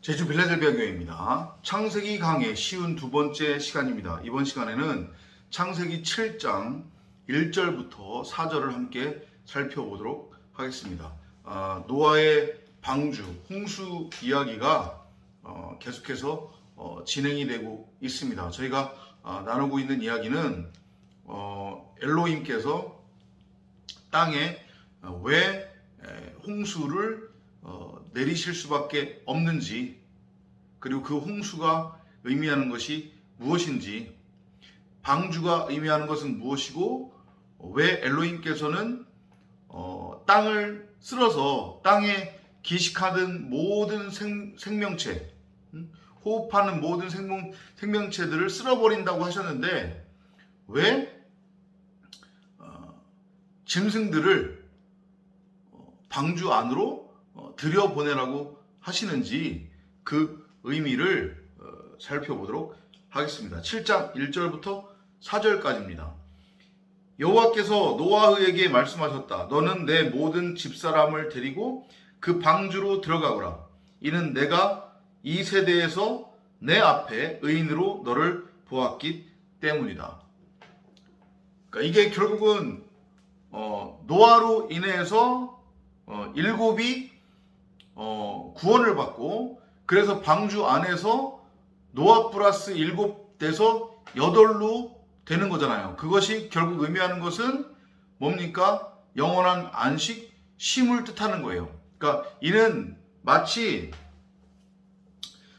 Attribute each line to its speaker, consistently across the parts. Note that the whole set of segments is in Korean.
Speaker 1: 제주 빌라델비아 교회입니다. 창세기 강의 쉬운 두 번째 시간입니다. 이번 시간에는 창세기 7장 1절부터 4절을 함께 살펴보도록 하겠습니다. 노아의 방주, 홍수 이야기가 계속해서 진행이 되고 있습니다. 저희가 나누고 있는 이야기는 엘로힘께서 땅에 왜 홍수를 내리실 수밖에 없는지, 그리고 그 홍수가 의미하는 것이 무엇인지, 방주가 의미하는 것은 무엇이고, 왜 엘로힘께서는 땅을 쓸어서 땅에 기식하는 모든 생명체, 호흡하는 모든 생명체들을 쓸어버린다고 하셨는데, 왜 짐승들을 방주 안으로 들여보내라고 하시는지 그 의미를 살펴보도록 하겠습니다. 7장 1절부터 4절까지입니다. 여호와께서 노아에게 말씀하셨다. 너는 내 모든 집사람을 데리고 그 방주로 들어가거라. 이는 내가 이 세대에서 내 앞에 의인으로 너를 보았기 때문이다. 그러니까 이게 결국은 노아로 인해서 일곱이 구원을 받고, 그래서 방주 안에서 노아 플러스 7 돼서 8로 되는 거잖아요. 그것이 결국 의미하는 것은 뭡니까? 영원한 안식, 쉼을 뜻하는 거예요. 그러니까 이는 마치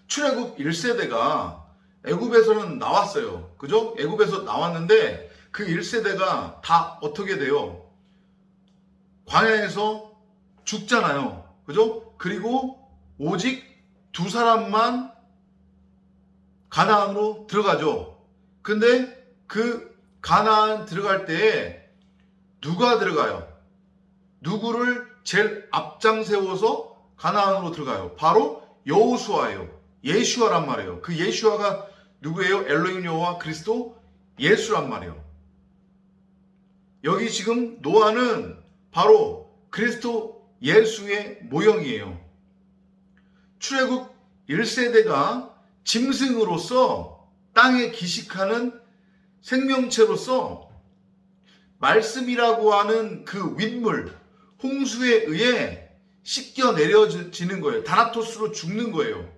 Speaker 1: 출애굽 1세대가 애굽에서는 나왔어요. 그죠? 애굽에서 나왔는데 그 1세대가 다 어떻게 돼요? 광야에서 죽잖아요. 그죠? 그리고 오직 2사람만 가나안으로 들어가죠. 근데 그 가나안 들어갈 때에 누가 들어가요? 누구를 제일 앞장 세워서 가나안으로 들어가요? 바로 여호수아예요. 예슈아란 말이에요. 그 예슈아가 누구예요? 엘로힘 여호와 그리스도 예수란 말이에요. 여기 지금 노아는 바로 그리스도 예수의 모형이에요. 출애굽 1세대가 짐승으로서 땅에 기식하는 생명체로서 말씀이라고 하는 그 윗물, 홍수에 의해 씻겨 내려지는 거예요. 다나토스로 죽는 거예요.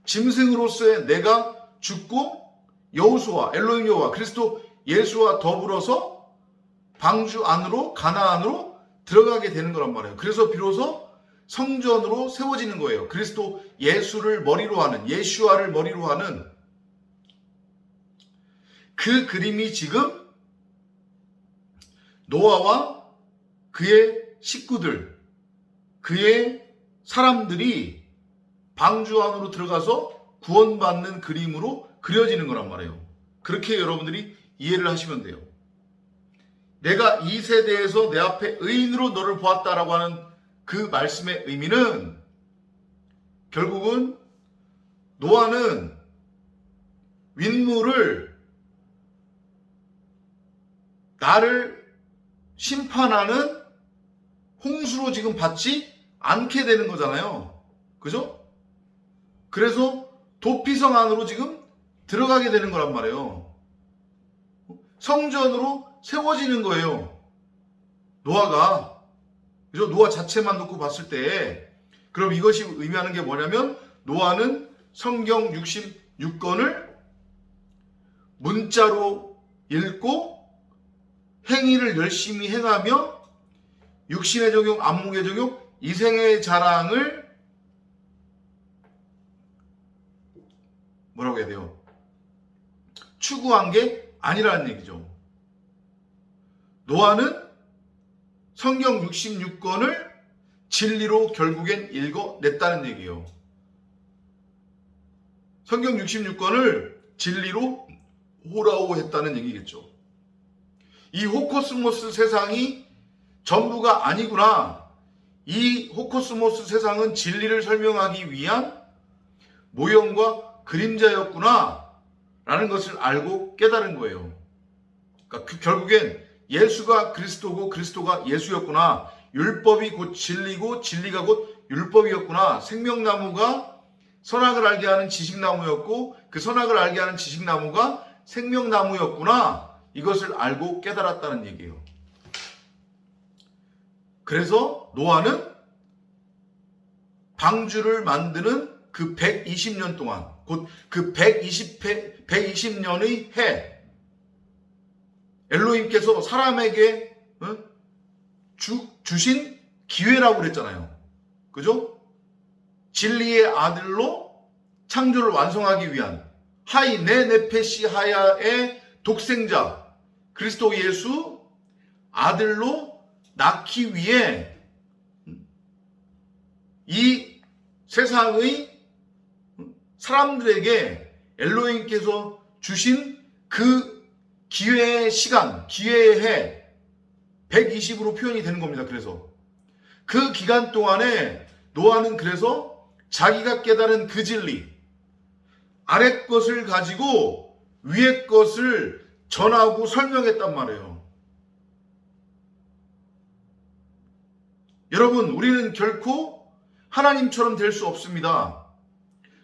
Speaker 1: 짐승으로서의 내가 죽고 여호수아, 엘로힘 여호와 그리스도 예수와 더불어서 방주 안으로, 가나안으로 들어가게 되는 거란 말이에요. 그래서 비로소 성전으로 세워지는 거예요. 그리스도 예수를 머리로 하는, 예슈아를 머리로 하는 그 그림이 지금 노아와 그의 식구들, 그의 사람들이 방주 안으로 들어가서 구원받는 그림으로 그려지는 거란 말이에요. 그렇게 여러분들이 이해를 하시면 돼요. 내가 이 세대에서 내 앞에 의인으로 너를 보았다라고 하는 그 말씀의 의미는 결국은 노아는 윗물을 나를 심판하는 홍수로 지금 받지 않게 되는 거잖아요. 그죠? 그래서 도피성 안으로 지금 들어가게 되는 거란 말이에요. 성전으로 세워지는 거예요. 노아가. 그죠? 노아 자체만 놓고 봤을 때, 그럼 이것이 의미하는 게 뭐냐면, 노아는 성경 66권을 문자로 읽고 행위를 열심히 행하며 육신의 적용, 안목의 적용, 이생의 자랑을 뭐라고 해야 돼요? 추구한 게 아니라는 얘기죠. 노아는 성경 66권을 진리로 결국엔 읽어냈다는 얘기예요. 성경 66권을 진리로 호라호했다는 얘기겠죠. 이 호코스모스 세상이 전부가 아니구나. 이 호코스모스 세상은 진리를 설명하기 위한 모형과 그림자였구나 라는 것을 알고 깨달은 거예요. 그러니까 결국엔 예수가 그리스도고 그리스도가 예수였구나. 율법이 곧 진리고 진리가 곧 율법이었구나. 생명나무가 선악을 알게 하는 지식나무였고 그 선악을 알게 하는 지식나무가 생명나무였구나. 이것을 알고 깨달았다는 얘기예요. 그래서 노아는 방주를 만드는 그 120년 동안, 곧 그 120년의 해, 엘로힘께서 사람에게 주신 기회라고 그랬잖아요. 그죠? 진리의 아들로 창조를 완성하기 위한 하이 네 네페시 하야의 독생자 그리스도 예수 아들로 낳기 위해 이 세상의 사람들에게 엘로힘께서 주신 그 기회의 시간, 기회의 해 120으로 표현이 되는 겁니다. 그래서 그 기간 동안에 노아는 그래서 자기가 깨달은 그 진리, 아래 것을 가지고 위의 것을 전하고 설명했단 말이에요. 여러분, 우리는 결코 하나님처럼 될 수 없습니다.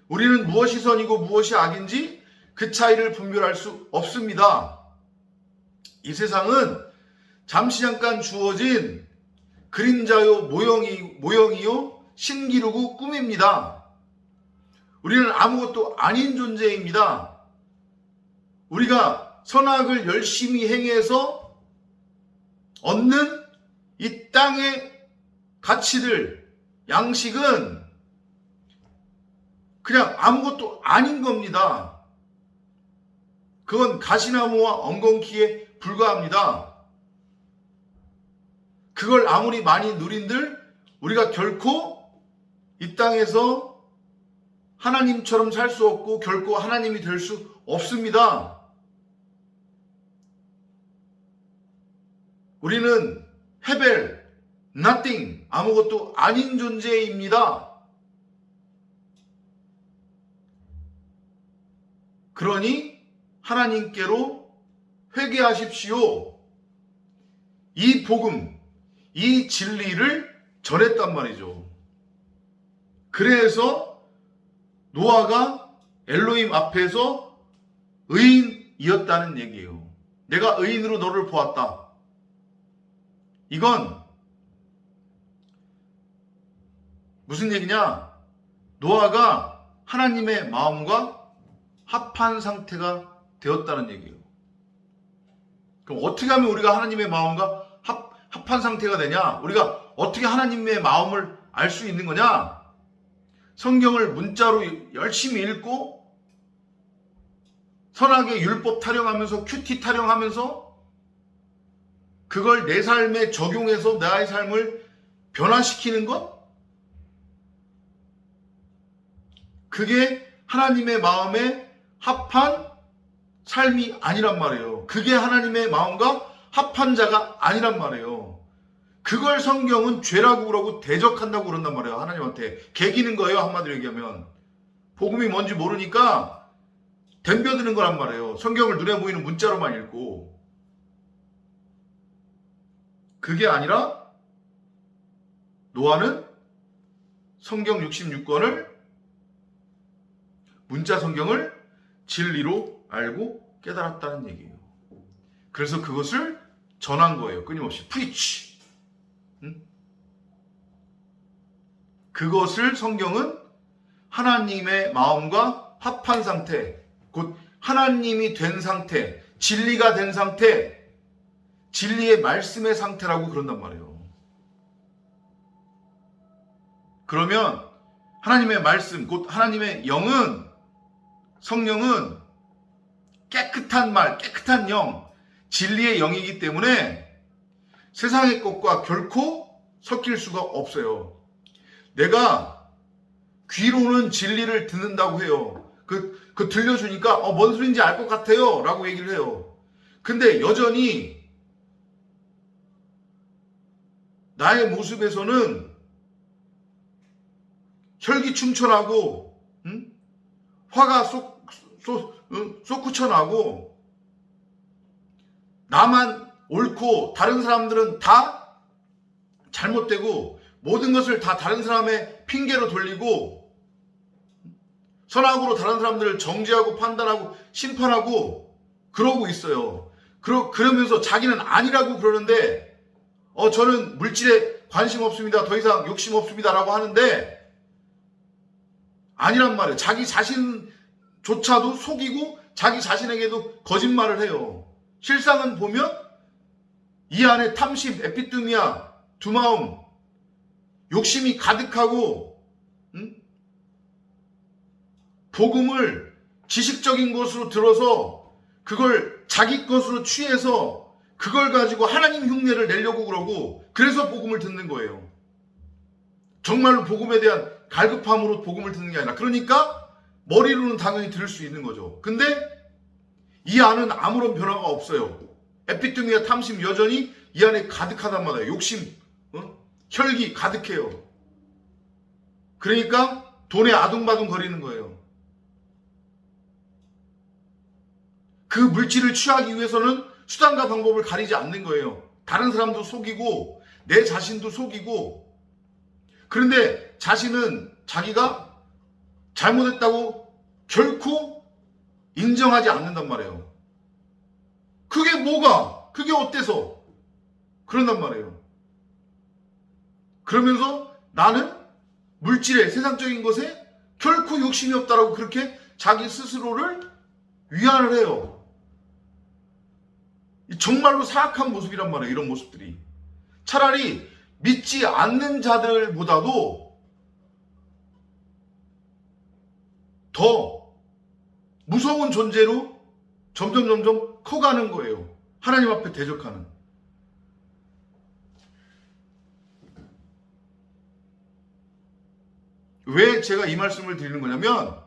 Speaker 1: 우리는 무엇이 선이고 무엇이 악인지 그 차이를 분별할 수 없습니다. 이 세상은 잠시 잠깐 주어진 그림자요 모형이요 신기루고 꿈입니다. 우리는 아무것도 아닌 존재입니다. 우리가 선악을 열심히 행해서 얻는 이 땅의 가치들, 양식은 그냥 아무것도 아닌 겁니다. 그건 가시나무와 엉겅퀴에 불과합니다. 그걸 아무리 많이 누린들 우리가 결코 이 땅에서 하나님처럼 살 수 없고 결코 하나님이 될 수 없습니다. 우리는 헤벨, nothing, 아무것도 아닌 존재입니다. 그러니 하나님께로 회개하십시오. 이 복음, 이 진리를 전했단 말이죠. 그래서 노아가 엘로힘 앞에서 의인이었다는 얘기예요. 내가 의인으로 너를 보았다. 이건 무슨 얘기냐? 노아가 하나님의 마음과 합한 상태가 되었다는 얘기예요. 그럼 어떻게 하면 우리가 하나님의 마음과 합한 상태가 되냐? 우리가 어떻게 하나님의 마음을 알 수 있는 거냐? 성경을 문자로 열심히 읽고 선악의 율법 타령하면서 큐티 타령하면서 그걸 내 삶에 적용해서 나의 삶을 변화시키는 것? 그게 하나님의 마음에 합한 삶이 아니란 말이에요. 그게 하나님의 마음과 합한 자가 아니란 말이에요. 그걸 성경은 죄라고 그러고 대적한다고 그런단 말이에요. 하나님한테 개기는 거예요. 한마디로 얘기하면 복음이 뭔지 모르니까 덤벼드는 거란 말이에요. 성경을 눈에 보이는 문자로만 읽고. 그게 아니라 노아는 성경 66권을 문자 성경을 진리로 알고 깨달았다는 얘기예요. 그래서 그것을 전한 거예요. 끊임없이 프리치. 그것을 성경은 하나님의 마음과 합한 상태, 곧 하나님이 된 상태, 진리가 된 상태, 진리의 말씀의 상태라고 그런단 말이에요. 그러면 하나님의 말씀, 곧 하나님의 영은, 성령은 깨끗한 말, 깨끗한 영, 진리의 영이기 때문에 세상의 것과 결코 섞일 수가 없어요. 내가 귀로는 진리를 듣는다고 해요. 그 들려주니까 뭔 소리인지 알 것 같아요 라고 얘기를 해요. 근데 여전히 나의 모습에서는 혈기충천하고 화가 솟구쳐나고 나만 옳고 다른 사람들은 다 잘못되고 모든 것을 다 다른 사람의 핑계로 돌리고 선악으로 다른 사람들을 정죄하고 판단하고 심판하고 그러고 있어요. 그러면서 자기는 아니라고 그러는데 저는 물질에 관심 없습니다. 더 이상 욕심 없습니다. 라고 하는데 아니란 말이에요. 자기 자신조차도 속이고 자기 자신에게도 거짓말을 해요. 실상은 보면 이 안에 탐심, 에피뚜미아, 두마움, 욕심이 가득하고 복음을 지식적인 것으로 들어서 그걸 자기 것으로 취해서 그걸 가지고 하나님 흉내를 내려고 그러고 그래서 복음을 듣는 거예요. 정말로 복음에 대한 갈급함으로 복음을 듣는 게 아니라 그러니까 머리로는 당연히 들을 수 있는 거죠. 근데 이 안은 아무런 변화가 없어요. 에피뚜미아 탐심 여전히 이 안에 가득하단 말이에요. 욕심, 혈기 가득해요. 그러니까 돈에 아둥바둥 거리는 거예요. 그 물질을 취하기 위해서는 수단과 방법을 가리지 않는 거예요. 다른 사람도 속이고 내 자신도 속이고 그런데 자신은 자기가 잘못했다고 결코 인정하지 않는단 말이에요. 그게 뭐가? 그게 어때서? 그런단 말이에요. 그러면서 나는 물질에 세상적인 것에 결코 욕심이 없다라고 그렇게 자기 스스로를 위안을 해요. 정말로 사악한 모습이란 말이에요. 이런 모습들이. 차라리 믿지 않는 자들보다도 더 무서운 존재로 점점 커가는 거예요. 하나님 앞에 대적하는. 왜 제가 이 말씀을 드리는 거냐면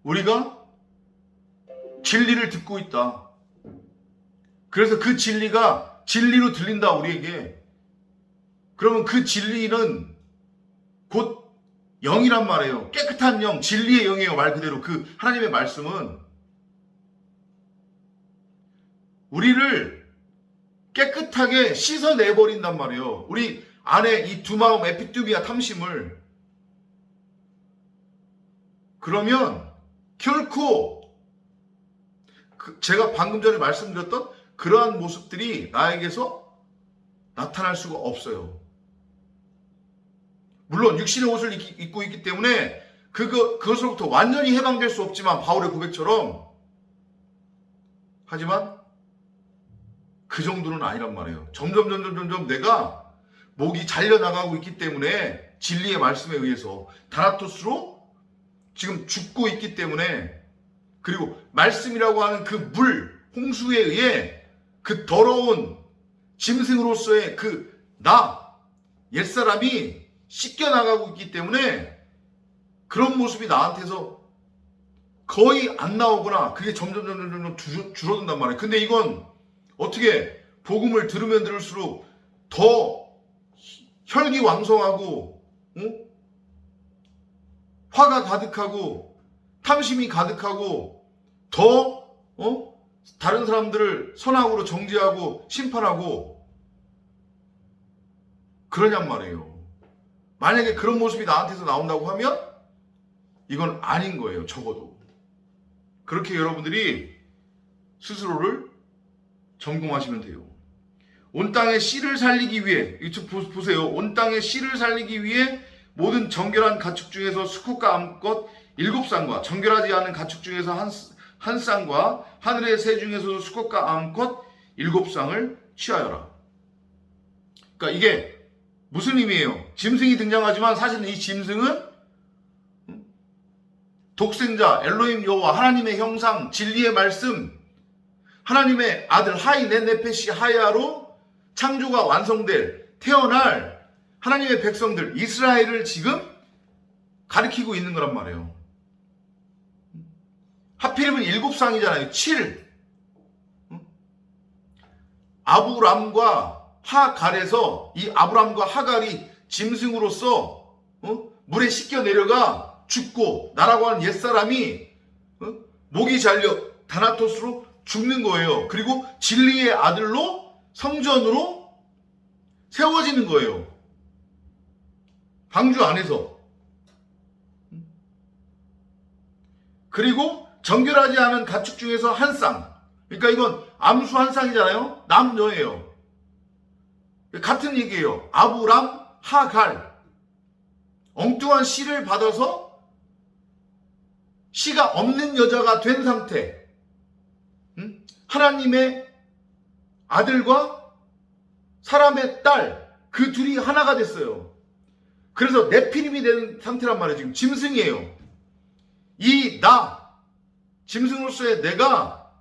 Speaker 1: 우리가 진리를 듣고 있다. 그래서 그 진리가 진리로 들린다 우리에게. 그러면 그 진리는 곧 영이란 말이에요. 깨끗한 영, 진리의 영이에요. 말 그대로 그 하나님의 말씀은 우리를 깨끗하게 씻어내버린단 말이에요. 우리 안에 이 두마움, 에피뚜미아 탐심을. 그러면 결코 제가 방금 전에 말씀드렸던 그러한 모습들이 나에게서 나타날 수가 없어요. 물론 육신의 옷을 입고 있기 때문에 그것으로부터 완전히 해방될 수 없지만 바울의 고백처럼 하지만 그 정도는 아니란 말이에요. 점점 내가 목이 잘려나가고 있기 때문에 진리의 말씀에 의해서 다나토스로 지금 죽고 있기 때문에 그리고 말씀이라고 하는 그 물, 홍수에 의해 그 더러운 짐승으로서의 옛사람이 씻겨나가고 있기 때문에 그런 모습이 나한테서 거의 안 나오거나 그게 점점 줄어든단 말이에요. 근데 이건 어떻게 복음을 들으면 들을수록 더 혈기왕성하고 화가 가득하고 탐심이 가득하고 더 다른 사람들을 선악으로 정죄하고 심판하고 그러냔 말이에요. 만약에 그런 모습이 나한테서 나온다고 하면 이건 아닌 거예요. 적어도. 그렇게 여러분들이 스스로를 점검하시면 돼요. 온 땅의 씨를 살리기 위해, 이쪽 보세요. 온 땅의 씨를 살리기 위해 모든 정결한 가축 중에서 수컷과 암컷 7쌍과 정결하지 않은 가축 중에서 한 쌍과 하늘의 새 중에서도 수컷과 암컷 7쌍을 취하여라. 그러니까 이게 무슨 의미예요? 짐승이 등장하지만 사실은 이 짐승은 독생자 엘로힘 여호와 하나님의 형상 진리의 말씀 하나님의 아들 하이 넷네페시 하야로 창조가 완성될 태어날 하나님의 백성들 이스라엘을 지금 가리키고 있는 거란 말이에요. 하필이면 7쌍이잖아요. 7. 아브람과 하갈에서 이 아브람과 하갈이 짐승으로서 물에 씻겨 내려가 죽고 나라고 하는 옛사람이 목이 잘려 다나토스로 죽는 거예요. 그리고 진리의 아들로 성전으로 세워지는 거예요. 방주 안에서. 그리고 정결하지 않은 가축 중에서 한 쌍. 그러니까 이건 암수 한 쌍이잖아요. 남녀예요. 같은 얘기예요. 아브람, 하갈. 엉뚱한 씨를 받아서 씨가 없는 여자가 된 상태. 하나님의 아들과 사람의 딸, 그 둘이 하나가 됐어요. 그래서 네피림이 된 상태란 말이에요. 지금 짐승이에요. 이 짐승으로서의 내가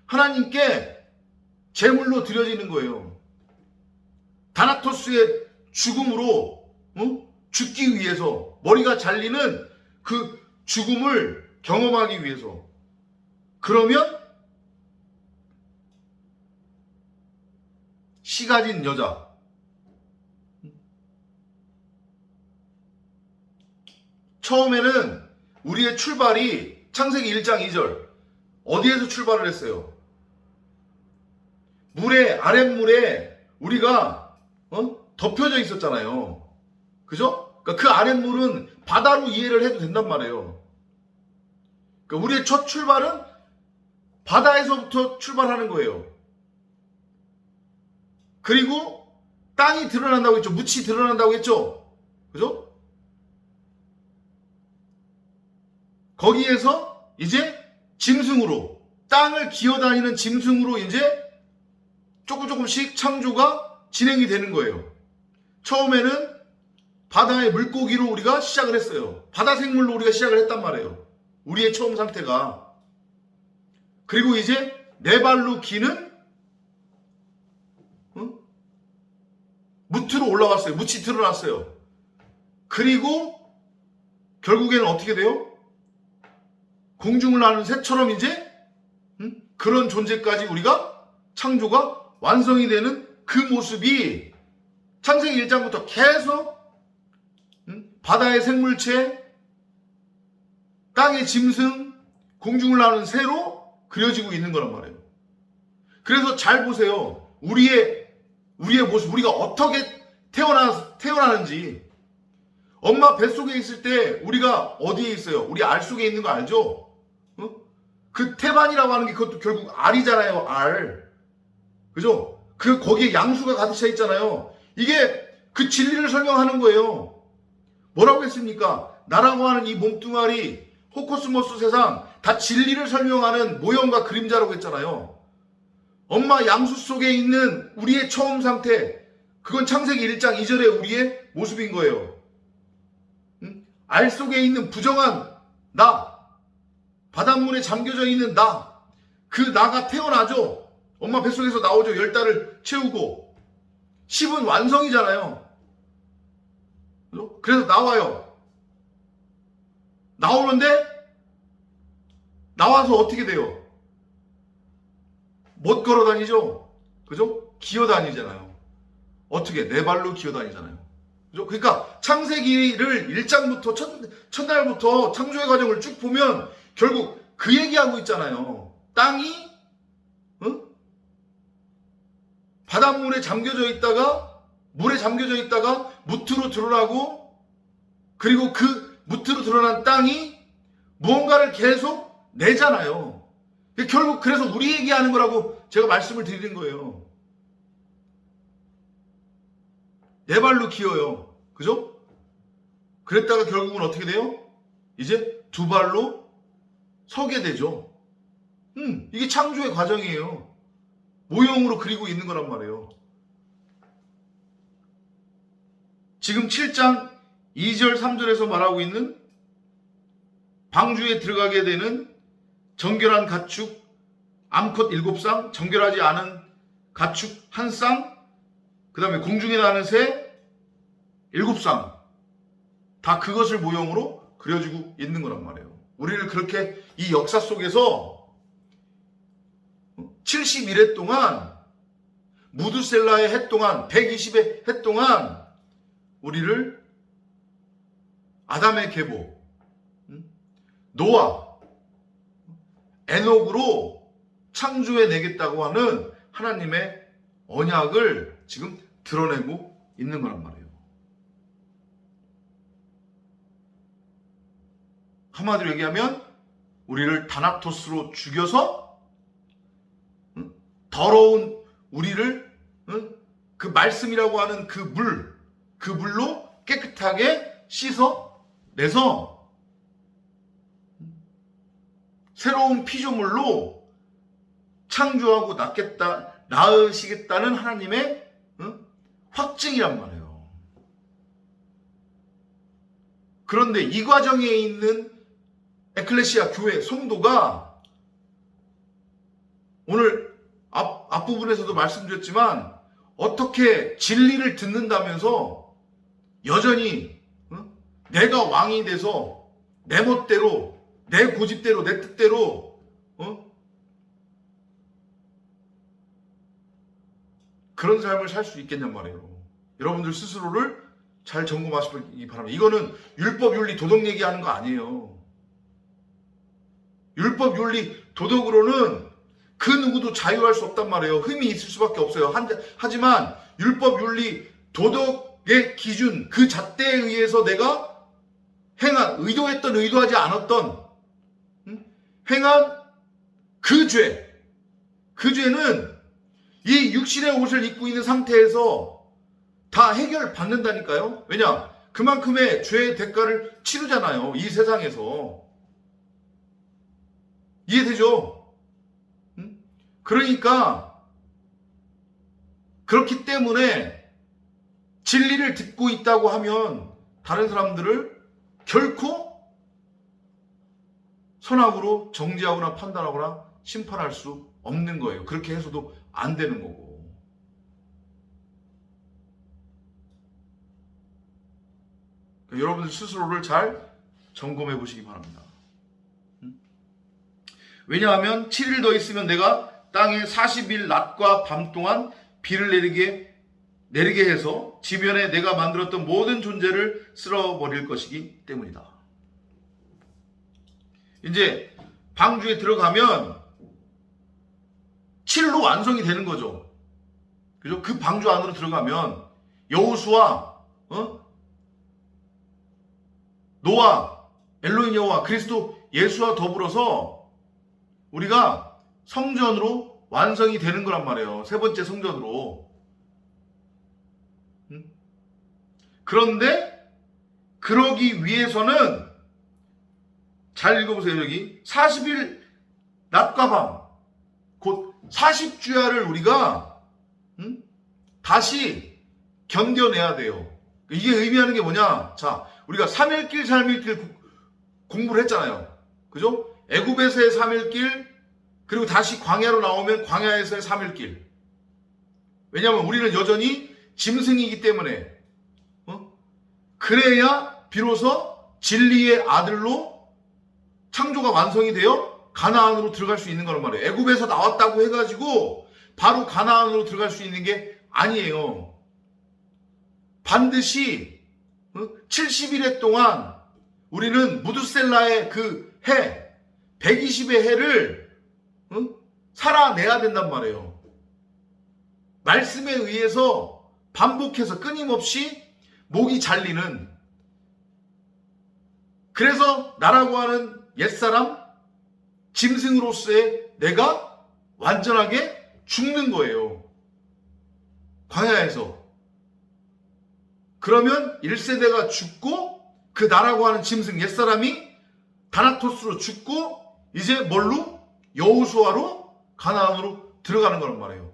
Speaker 1: 하나님께 제물로 드려지는 거예요. 다나토스의 죽음으로 죽기 위해서, 머리가 잘리는 그 죽음을 경험하기 위해서. 그러면 씨 가진 여자, 처음에는 우리의 출발이 창세기 1장 2절 어디에서 출발을 했어요? 아랫물에 우리가 덮여져 있었잖아요. 그죠? 그러니까 그 아랫물은 바다로 이해를 해도 된단 말이에요. 그러니까 우리의 첫 출발은 바다에서부터 출발하는 거예요. 그리고 땅이 드러난다고 했죠. 묻이 드러난다고 했죠. 그죠? 거기에서 이제 짐승으로, 땅을 기어다니는 짐승으로 이제 조금씩 창조가 진행이 되는 거예요. 처음에는 바다의 물고기로 우리가 시작을 했어요. 바다 생물로 우리가 시작을 했단 말이에요. 우리의 처음 상태가. 그리고 이제 네 발로 기는 무트로 올라갔어요. 묻이 드러났어요. 그리고 결국에는 어떻게 돼요? 공중을 나는 새처럼 이제 그런 존재까지 우리가 창조가 완성이 되는 그 모습이 창세기 1장부터 계속 바다의 생물체, 땅의 짐승, 공중을 나는 새로 그려지고 있는 거란 말이에요. 그래서 잘 보세요. 우리의 모습, 우리가 어떻게 태어나는지. 엄마 뱃속에 있을 때 우리가 어디에 있어요? 우리 알 속에 있는 거 알죠? 그 태반이라고 하는 게 그것도 결국 알이잖아요. 알. 그죠? 거기에 양수가 가득 차 있잖아요. 이게 그 진리를 설명하는 거예요. 뭐라고 했습니까? 나라고 하는 이 몸뚱아리, 호코스모스 세상 다 진리를 설명하는 모형과 그림자라고 했잖아요. 엄마 양수 속에 있는 우리의 처음 상태, 그건 창세기 1장 2절의 우리의 모습인 거예요. 알 속에 있는 부정한 나, 바닷물에 잠겨져 있는 나, 그 나가 태어나죠. 엄마 뱃속에서 나오죠. 10달을 채우고. 10은 완성이잖아요. 그래서 나와요. 나오는데 나와서 어떻게 돼요? 못 걸어 다니죠. 그죠? 기어 다니잖아요. 어떻게? 네 발로 기어 다니잖아요. 그죠? 그러니까 창세기를 1장부터 첫날부터 창조의 과정을 쭉 보면 결국 그 얘기하고 있잖아요. 땅이 바닷물에 잠겨져 있다가 물에 잠겨져 있다가 무트로 드러나고, 그리고 그 무트로 드러난 땅이 무언가를 계속 내잖아요. 결국 그래서 우리 얘기하는 거라고 제가 말씀을 드리는 거예요. 네 발로 기어요. 그죠? 그랬다가 결국은 어떻게 돼요? 이제 두 발로 서게 되죠. 이게 창조의 과정이에요. 모형으로 그리고 있는 거란 말이에요. 지금 7장 2절 3절에서 말하고 있는 방주에 들어가게 되는 정결한 가축 암컷 7쌍, 정결하지 않은 가축 1쌍, 그 다음에 공중에 나는 새 7쌍, 다 그것을 모형으로 그려지고 있는 거란 말이에요. 우리를 그렇게 이 역사 속에서 71회 동안, 무드셀라의 해 동안, 120의 해 동안 우리를 아담의 계보, 노아, 에녹으로 창조해 내겠다고 하는 하나님의 언약을 지금 드러내고 있는 거란 말이에요. 한마디로 얘기하면 우리를 다나토스로 죽여서 더러운 우리를 그 말씀이라고 하는 그 물로 깨끗하게 씻어내서 새로운 피조물로 창조하고 낳으시겠다는 하나님의 확증이란 말이에요. 그런데 이 과정에 있는 에클레시아 교회 성도가 오늘 앞부분에서도 말씀드렸지만 어떻게 진리를 듣는다면서 여전히 내가 왕이 돼서 내 멋대로 내 고집대로 내 뜻대로 그런 삶을 살 수 있겠냔 말이에요. 여러분들 스스로를 잘 점검하시기 바랍니다. 이거는 율법, 윤리, 도덕 얘기하는 거 아니에요. 율법, 윤리, 도덕으로는 그 누구도 자유할 수 없단 말이에요. 흠이 있을 수밖에 없어요. 하지만 율법, 윤리, 도덕의 기준, 그 잣대에 의해서 내가 행한, 의도했던 의도하지 않았던 행한 그 죄는 이 육신의 옷을 입고 있는 상태에서 다 해결받는다니까요. 왜냐? 그만큼의 죄의 대가를 치르잖아요. 이 세상에서. 이해되죠? 그러니까 그렇기 때문에 진리를 듣고 있다고 하면 다른 사람들을 결코 선악으로 정죄하거나 판단하거나 심판할 수 없는 거예요. 그렇게 해서도 안 되는 거고. 그러니까 여러분들 스스로를 잘 점검해 보시기 바랍니다. 왜냐하면 7일 더 있으면 내가 땅에 40일 낮과 밤 동안 비를 내리게 해서 지면에 내가 만들었던 모든 존재를 쓸어버릴 것이기 때문이다. 이제 방주에 들어가면 7로 완성이 되는 거죠. 그죠? 그 방주 안으로 들어가면 여호수아, 노아, 엘로힘 여호와, 그리스도 예수와 더불어서 우리가 성전으로 완성이 되는 거란 말이에요. 세 번째 성전으로. 그런데 그러기 위해서는 잘 읽어보세요. 여기 40일 낮과 밤, 곧 40주야를 우리가 다시 견뎌내야 돼요. 이게 의미하는 게 뭐냐? 자, 우리가 3일길 3일길 공부를 했잖아요. 그죠? 애굽에서의 3일길, 그리고 다시 광야로 나오면 광야에서의 3일길. 왜냐하면 우리는 여전히 짐승이기 때문에 그래야 비로소 진리의 아들로 창조가 완성이 되어 가나안으로 들어갈 수 있는 거란 말이에요. 애굽에서 나왔다고 해가지고 바로 가나안으로 들어갈 수 있는 게 아니에요. 반드시 70일의 동안 우리는 무드셀라의 그 해, 120의 해를 살아내야 된단 말이에요. 말씀에 의해서 반복해서 끊임없이 목이 잘리는, 그래서 나라고 하는 옛사람, 짐승으로서의 내가 완전하게 죽는 거예요. 광야에서. 그러면 1세대가 죽고 그 나라고 하는 짐승 옛사람이 다나토스로 죽고 이제 뭘로? 여호수아로 가나안으로 들어가는 거란 말이에요.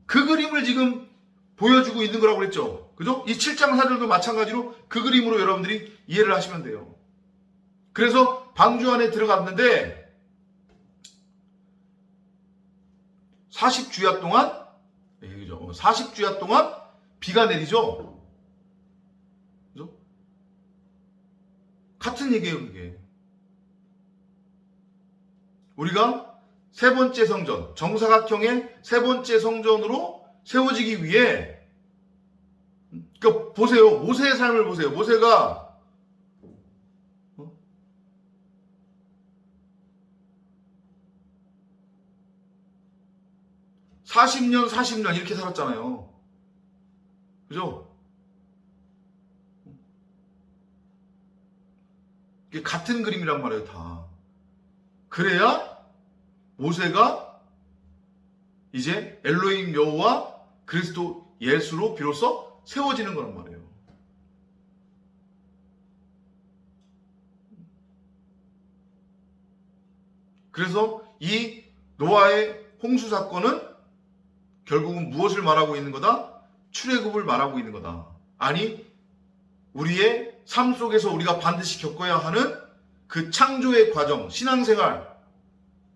Speaker 1: 그 그림을 지금 보여주고 있는 거라고 그랬죠. 그죠? 이 7장 4절도 마찬가지로 그 그림으로 여러분들이 이해를 하시면 돼요. 그래서 방주 안에 들어갔는데 40주야 동안 40주야 동안 비가 내리죠. 그죠? 같은 얘기예요, 그게. 우리가 세 번째 성전, 정사각형의 세 번째 성전으로 세워지기 위해, 그러니까 보세요. 모세의 삶을 보세요. 모세가 40년 이렇게 살았잖아요. 그죠? 이게 같은 그림이란 말이에요, 다. 그래야 모세가 이제 엘로힘 여호와 그리스도 예수로 비로소 세워지는 거란 말이에요. 그래서 이 노아의 홍수 사건은 결국은 무엇을 말하고 있는 거다? 출애굽을 말하고 있는 거다. 아니, 우리의 삶 속에서 우리가 반드시 겪어야 하는 그 창조의 과정, 신앙생활,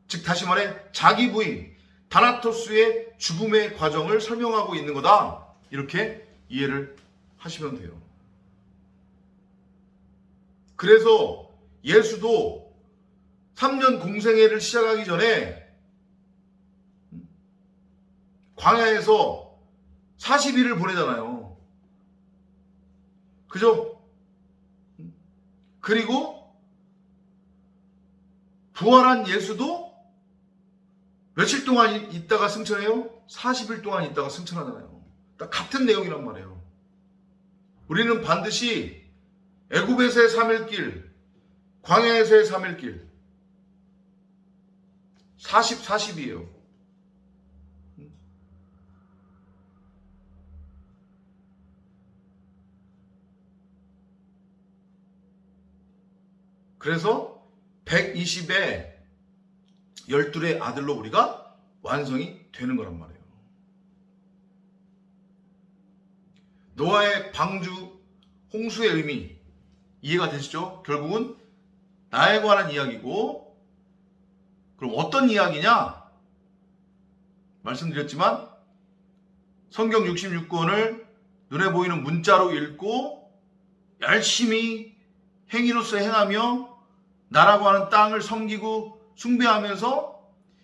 Speaker 1: 즉 다시 말해 자기 부인, 다나토스의 죽음의 과정을 설명하고 있는 거다. 이렇게 이해를 하시면 돼요. 그래서 예수도 3년 공생애를 시작하기 전에 광야에서 40일을 보내잖아요. 그죠? 그리고 부활한 예수도 며칠 동안 있다가 승천해요? 40일 동안 있다가 승천하잖아요. 딱 같은 내용이란 말이에요. 우리는 반드시 애굽에서의 3일 길, 광야에서의 3일 길, 40이에요. 그래서 120에 12의 아들로 우리가 완성이 되는 거란 말이에요. 노아의 방주, 홍수의 의미 이해가 되시죠? 결국은 나에 관한 이야기고, 그럼 어떤 이야기냐? 말씀드렸지만 성경 66권을 눈에 보이는 문자로 읽고 열심히 행위로서 행하며 나라고 하는 땅을 섬기고 숭배하면서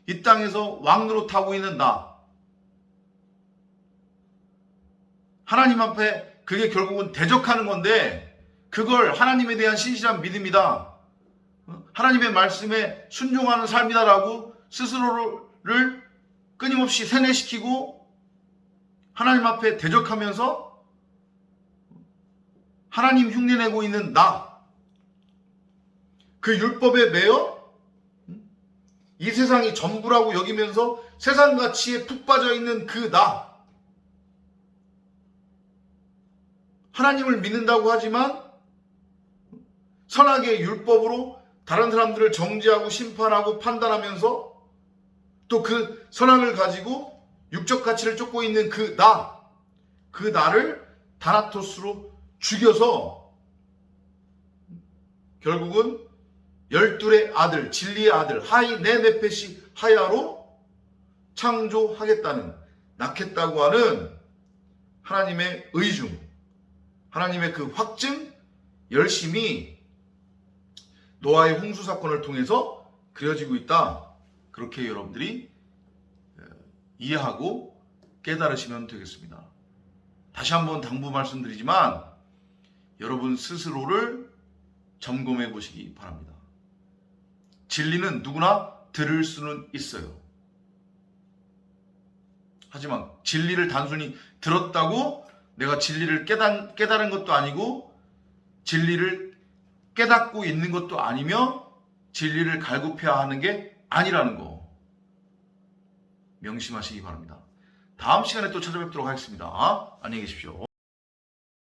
Speaker 1: 이 땅에서 왕노릇하고 있는 나, 하나님 앞에 그게 결국은 대적하는 건데, 그걸 하나님에 대한 신실한 믿음이다, 하나님의 말씀에 순종하는 삶이다라고 스스로를 끊임없이 세뇌시키고 하나님 앞에 대적하면서 하나님 흉내내고 있는 나, 그 율법에 매여 이 세상이 전부라고 여기면서 세상 가치에 푹 빠져 있는 그 나, 하나님을 믿는다고 하지만 선악의 율법으로 다른 사람들을 정죄하고 심판하고 판단하면서 또 그 선악을 가지고 육적 가치를 쫓고 있는 그 나, 그 나를 다나토스로 죽여서 결국은 12의 아들, 진리의 아들, 하이 네네페시 하야로 창조하겠다는, 낳겠다고 하는 하나님의 의중, 하나님의 그 확증, 열심이 노아의 홍수 사건을 통해서 그려지고 있다. 그렇게 여러분들이 이해하고 깨달으시면 되겠습니다. 다시 한번 당부 말씀드리지만 여러분 스스로를 점검해 보시기 바랍니다. 진리는 누구나 들을 수는 있어요. 하지만 진리를 단순히 들었다고 내가 진리를 깨달은 것도 아니고, 진리를 깨닫고 있는 것도 아니며, 진리를 갈급해야 하는 게 아니라는 거 명심하시기 바랍니다. 다음 시간에 또 찾아뵙도록 하겠습니다. 안녕히 계십시오.